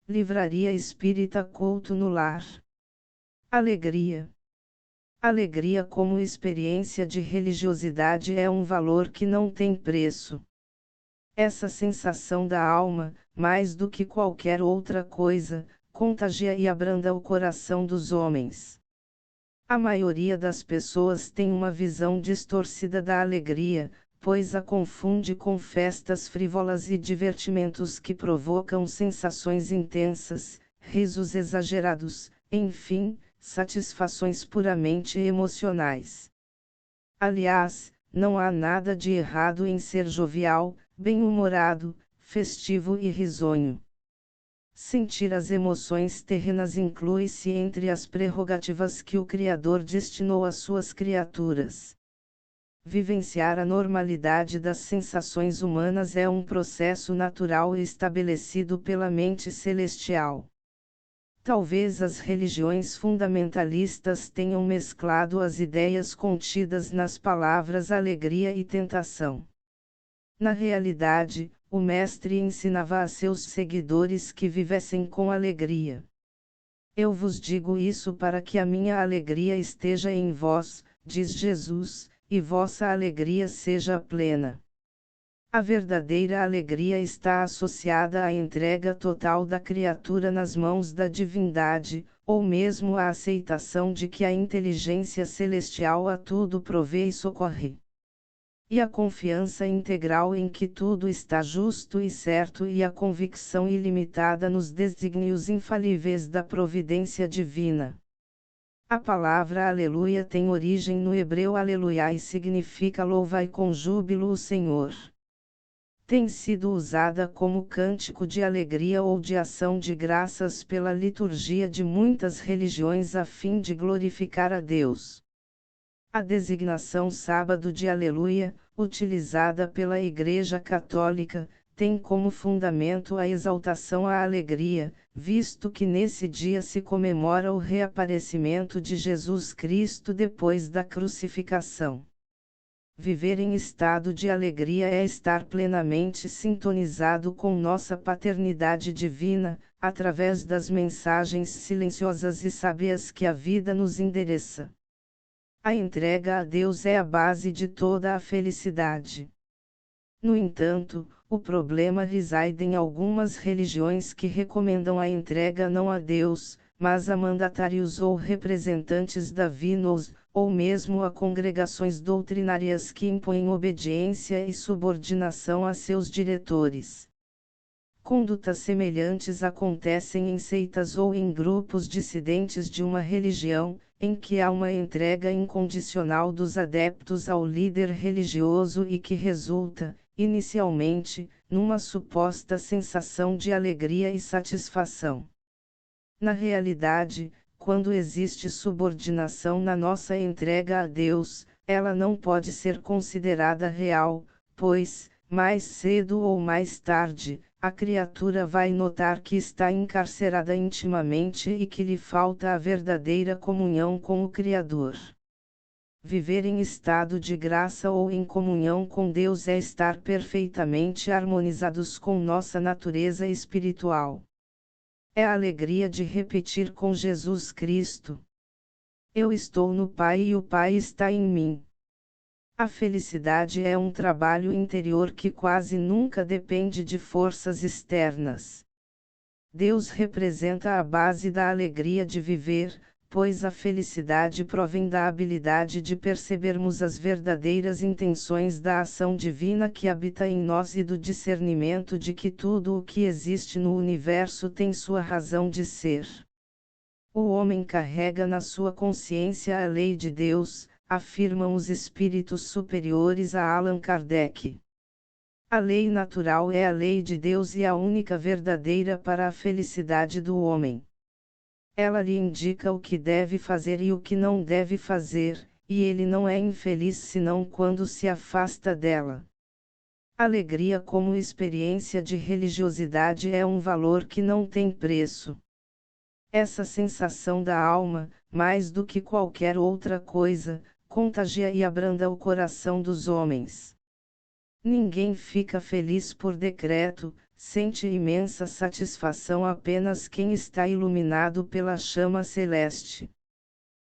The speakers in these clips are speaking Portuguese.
Livraria Espírita Culto no Lar. Alegria. Alegria como experiência de religiosidade é um valor que não tem preço. Essa sensação da alma, mais do que qualquer outra coisa, contagia e abranda o coração dos homens. A maioria das pessoas tem uma visão distorcida da alegria, pois a confunde com festas frívolas e divertimentos que provocam sensações intensas, risos exagerados, enfim, satisfações puramente emocionais. Aliás, não há nada de errado em ser jovial, bem-humorado, festivo e risonho. Sentir as emoções terrenas inclui-se entre as prerrogativas que o Criador destinou às suas criaturas. Vivenciar a normalidade das sensações humanas é um processo natural estabelecido pela mente celestial. Talvez as religiões fundamentalistas tenham mesclado as ideias contidas nas palavras alegria e tentação. Na realidade, o Mestre ensinava a seus seguidores que vivessem com alegria. Eu vos digo isso para que a minha alegria esteja em vós, diz Jesus, e vossa alegria seja plena. A verdadeira alegria está associada à entrega total da criatura nas mãos da divindade, ou mesmo à aceitação de que a inteligência celestial a tudo provê e socorre. E a confiança integral em que tudo está justo e certo e a convicção ilimitada nos desígnios infalíveis da providência divina. A palavra aleluia tem origem no hebreu aleluia e significa louvai com júbilo o Senhor. Tem sido usada como cântico de alegria ou de ação de graças pela liturgia de muitas religiões a fim de glorificar a Deus. A designação sábado de aleluia, utilizada pela Igreja Católica, tem como fundamento a exaltação à alegria, visto que nesse dia se comemora o reaparecimento de Jesus Cristo depois da crucificação. Viver em estado de alegria é estar plenamente sintonizado com nossa paternidade divina, através das mensagens silenciosas e sábias que a vida nos endereça. A entrega a Deus é a base de toda a felicidade. No entanto, o problema reside em algumas religiões que recomendam a entrega não a Deus, mas a mandatários ou representantes divinos, ou mesmo a congregações doutrinárias que impõem obediência e subordinação a seus diretores. Condutas semelhantes acontecem em seitas ou em grupos dissidentes de uma religião, em que há uma entrega incondicional dos adeptos ao líder religioso e que resulta, inicialmente, numa suposta sensação de alegria e satisfação. Na realidade, quando existe subordinação na nossa entrega a Deus, ela não pode ser considerada real, pois, mais cedo ou mais tarde, a criatura vai notar que está encarcerada intimamente e que lhe falta a verdadeira comunhão com o Criador. Viver em estado de graça ou em comunhão com Deus é estar perfeitamente harmonizados com nossa natureza espiritual. É a alegria de repetir com Jesus Cristo: eu estou no Pai e o Pai está em mim. A felicidade é um trabalho interior que quase nunca depende de forças externas. Deus representa a base da alegria de viver, pois a felicidade provém da habilidade de percebermos as verdadeiras intenções da ação divina que habita em nós e do discernimento de que tudo o que existe no universo tem sua razão de ser. O homem carrega na sua consciência a lei de Deus, afirmam os espíritos superiores a Allan Kardec. A lei natural é a lei de Deus e a única verdadeira para a felicidade do homem. Ela lhe indica o que deve fazer e o que não deve fazer, e ele não é infeliz senão quando se afasta dela. Alegria como experiência de religiosidade é um valor que não tem preço. Essa sensação da alma, mais do que qualquer outra coisa, contagia e abranda o coração dos homens. Ninguém fica feliz por decreto, sente imensa satisfação apenas quem está iluminado pela chama celeste.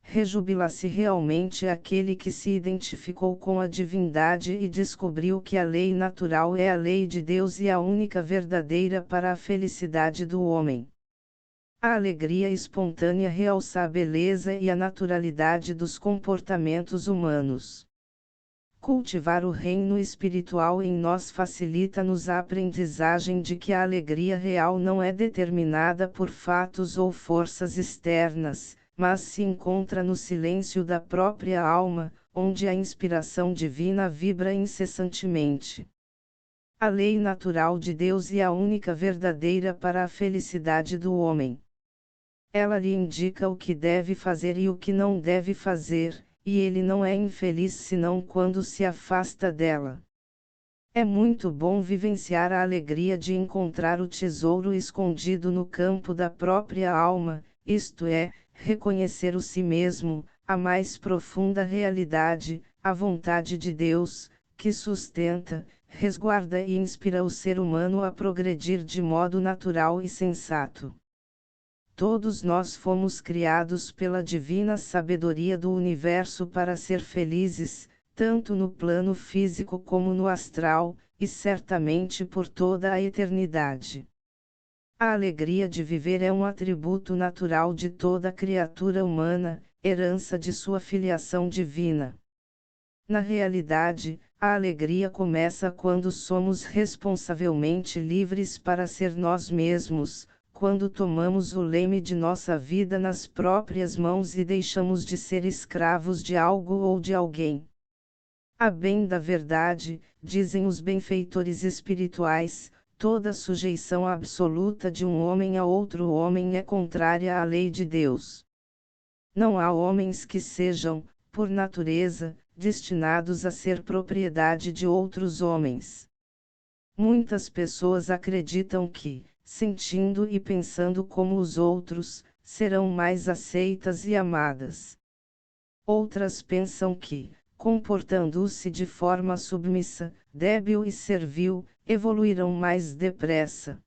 Rejubila-se realmente aquele que se identificou com a divindade e descobriu que a lei natural é a lei de Deus e a única verdadeira para a felicidade do homem. A alegria espontânea realça a beleza e a naturalidade dos comportamentos humanos. Cultivar o reino espiritual em nós facilita-nos a aprendizagem de que a alegria real não é determinada por fatos ou forças externas, mas se encontra no silêncio da própria alma, onde a inspiração divina vibra incessantemente. A lei natural de Deus é a única verdadeira para a felicidade do homem. Ela lhe indica o que deve fazer e o que não deve fazer, e ele não é infeliz senão quando se afasta dela. É muito bom vivenciar a alegria de encontrar o tesouro escondido no campo da própria alma, isto é, reconhecer o si mesmo, a mais profunda realidade, a vontade de Deus, que sustenta, resguarda e inspira o ser humano a progredir de modo natural e sensato. Todos nós fomos criados pela divina sabedoria do universo para ser felizes, tanto no plano físico como no astral, e certamente por toda a eternidade. A alegria de viver é um atributo natural de toda criatura humana, herança de sua filiação divina. Na realidade, a alegria começa quando somos responsavelmente livres para ser nós mesmos, quando tomamos o leme de nossa vida nas próprias mãos e deixamos de ser escravos de algo ou de alguém. A bem da verdade, dizem os benfeitores espirituais, toda sujeição absoluta de um homem a outro homem é contrária à lei de Deus. Não há homens que sejam, por natureza, destinados a ser propriedade de outros homens. Muitas pessoas acreditam que, sentindo e pensando como os outros, serão mais aceitas e amadas. Outras pensam que, comportando-se de forma submissa, débil e servil, evoluirão mais depressa.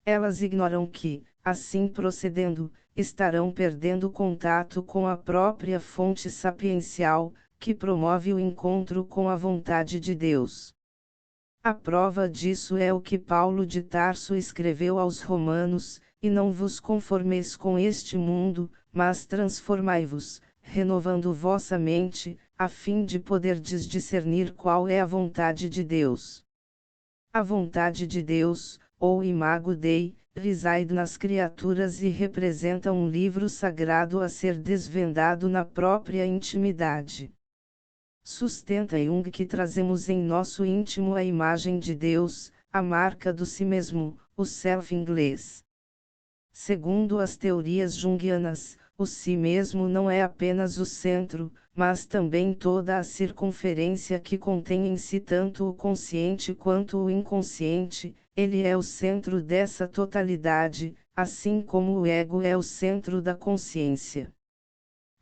Elas ignoram que, assim procedendo, estarão perdendo contato com a própria fonte sapiencial, que promove o encontro com a vontade de Deus. A prova disso é o que Paulo de Tarso escreveu aos Romanos: e não vos conformeis com este mundo, mas transformai-vos, renovando vossa mente, a fim de poderdes discernir qual é a vontade de Deus. A vontade de Deus, ou Imago Dei, reside nas criaturas e representa um livro sagrado a ser desvendado na própria intimidade. Sustenta Jung que trazemos em nosso íntimo a imagem de Deus, a marca do si mesmo, o self inglês. Segundo as teorias junguianas, o si mesmo não é apenas o centro, mas também toda a circunferência que contém em si tanto o consciente quanto o inconsciente. Ele é o centro dessa totalidade, assim como o ego é o centro da consciência.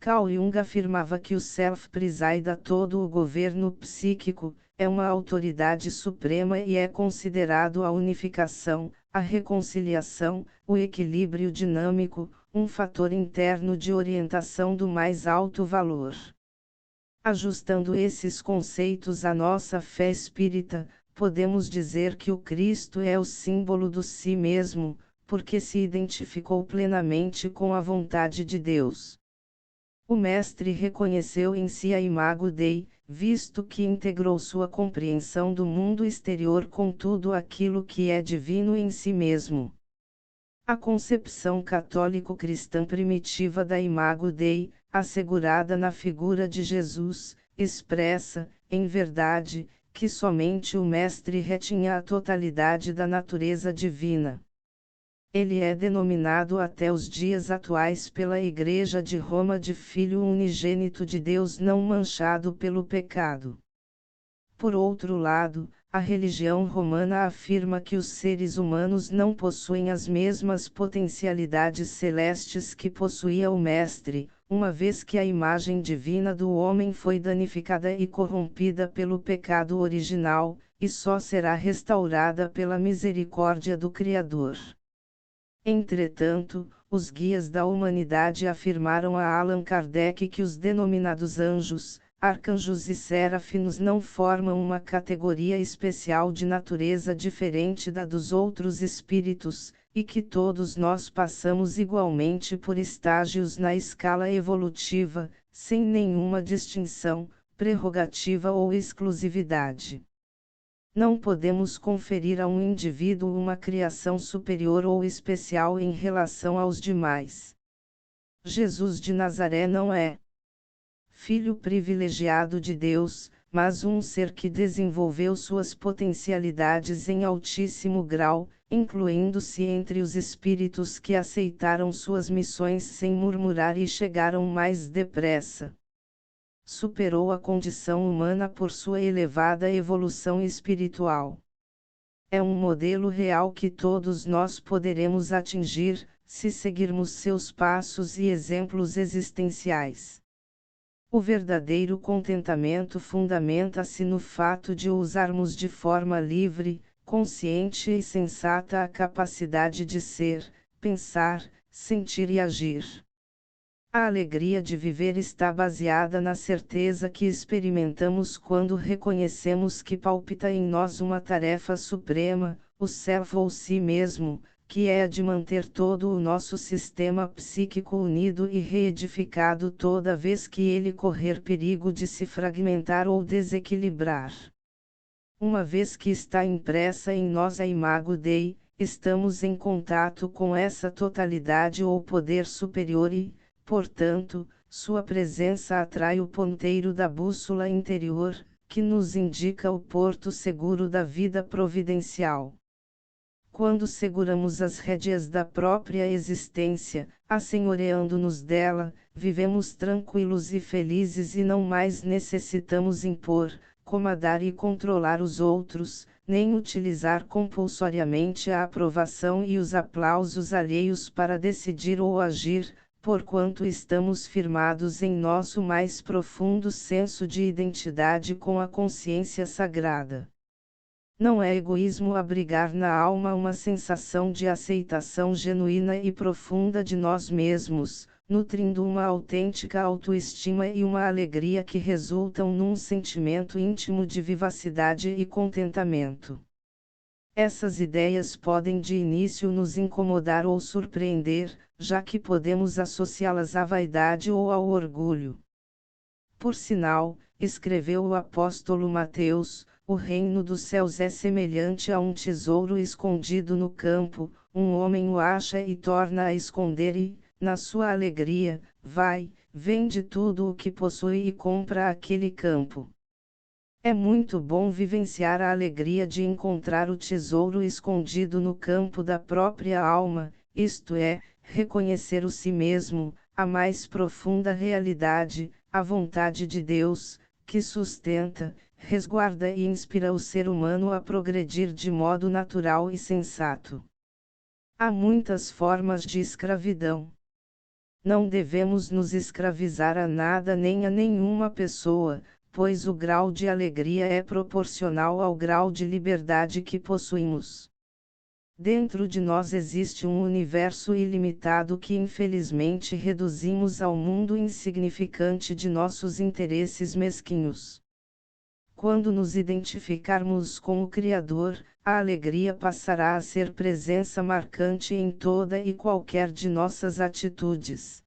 Carl Jung afirmava que o self presida todo o governo psíquico, é uma autoridade suprema e é considerado a unificação, a reconciliação, o equilíbrio dinâmico, um fator interno de orientação do mais alto valor. Ajustando esses conceitos à nossa fé espírita, podemos dizer que o Cristo é o símbolo do si mesmo, porque se identificou plenamente com a vontade de Deus. O Mestre reconheceu em si a Imago Dei, visto que integrou sua compreensão do mundo exterior com tudo aquilo que é divino em si mesmo. A concepção católico-cristã primitiva da Imago Dei, assegurada na figura de Jesus, expressa, em verdade, que somente o Mestre retinha a totalidade da natureza divina. Ele é denominado até os dias atuais pela Igreja de Roma de Filho unigênito de Deus não manchado pelo pecado. Por outro lado, a religião romana afirma que os seres humanos não possuem as mesmas potencialidades celestes que possuía o Mestre, uma vez que a imagem divina do homem foi danificada e corrompida pelo pecado original, e só será restaurada pela misericórdia do Criador. Entretanto, os guias da humanidade afirmaram a Allan Kardec que os denominados anjos, arcanjos e serafinos não formam uma categoria especial de natureza diferente da dos outros espíritos, e que todos nós passamos igualmente por estágios na escala evolutiva, sem nenhuma distinção, prerrogativa ou exclusividade. Não podemos conferir a um indivíduo uma criação superior ou especial em relação aos demais. Jesus de Nazaré não é filho privilegiado de Deus, mas um ser que desenvolveu suas potencialidades em altíssimo grau, incluindo-se entre os espíritos que aceitaram suas missões sem murmurar e chegaram mais depressa. Superou a condição humana por sua elevada evolução espiritual. É um modelo real que todos nós poderemos atingir, se seguirmos seus passos e exemplos existenciais. O verdadeiro contentamento fundamenta-se no fato de usarmos de forma livre, consciente e sensata a capacidade de ser, pensar, sentir e agir. A alegria de viver está baseada na certeza que experimentamos quando reconhecemos que palpita em nós uma tarefa suprema, o self ou si mesmo, que é a de manter todo o nosso sistema psíquico unido e reedificado toda vez que ele correr perigo de se fragmentar ou desequilibrar. Uma vez que está impressa em nós a imago Dei, estamos em contato com essa totalidade ou poder superior e, portanto, sua presença atrai o ponteiro da bússola interior, que nos indica o porto seguro da vida providencial. Quando seguramos as rédeas da própria existência, assenhoreando-nos dela, vivemos tranquilos e felizes e não mais necessitamos impor, comandar e controlar os outros, nem utilizar compulsoriamente a aprovação e os aplausos alheios para decidir ou agir, porquanto estamos firmados em nosso mais profundo senso de identidade com a consciência sagrada. Não é egoísmo abrigar na alma uma sensação de aceitação genuína e profunda de nós mesmos, nutrindo uma autêntica autoestima e uma alegria que resultam num sentimento íntimo de vivacidade e contentamento. Essas ideias podem de início nos incomodar ou surpreender, já que podemos associá-las à vaidade ou ao orgulho. Por sinal, escreveu o apóstolo Mateus, o reino dos céus é semelhante a um tesouro escondido no campo, um homem o acha e torna a esconder e, na sua alegria, vai, vende tudo o que possui e compra aquele campo. É muito bom vivenciar a alegria de encontrar o tesouro escondido no campo da própria alma, isto é, reconhecer o si mesmo, a mais profunda realidade, a vontade de Deus, que sustenta, resguarda e inspira o ser humano a progredir de modo natural e sensato. Há muitas formas de escravidão. Não devemos nos escravizar a nada nem a nenhuma pessoa, pois o grau de alegria é proporcional ao grau de liberdade que possuímos. Dentro de nós existe um universo ilimitado que infelizmente reduzimos ao mundo insignificante de nossos interesses mesquinhos. Quando nos identificarmos com o Criador, a alegria passará a ser presença marcante em toda e qualquer de nossas atitudes.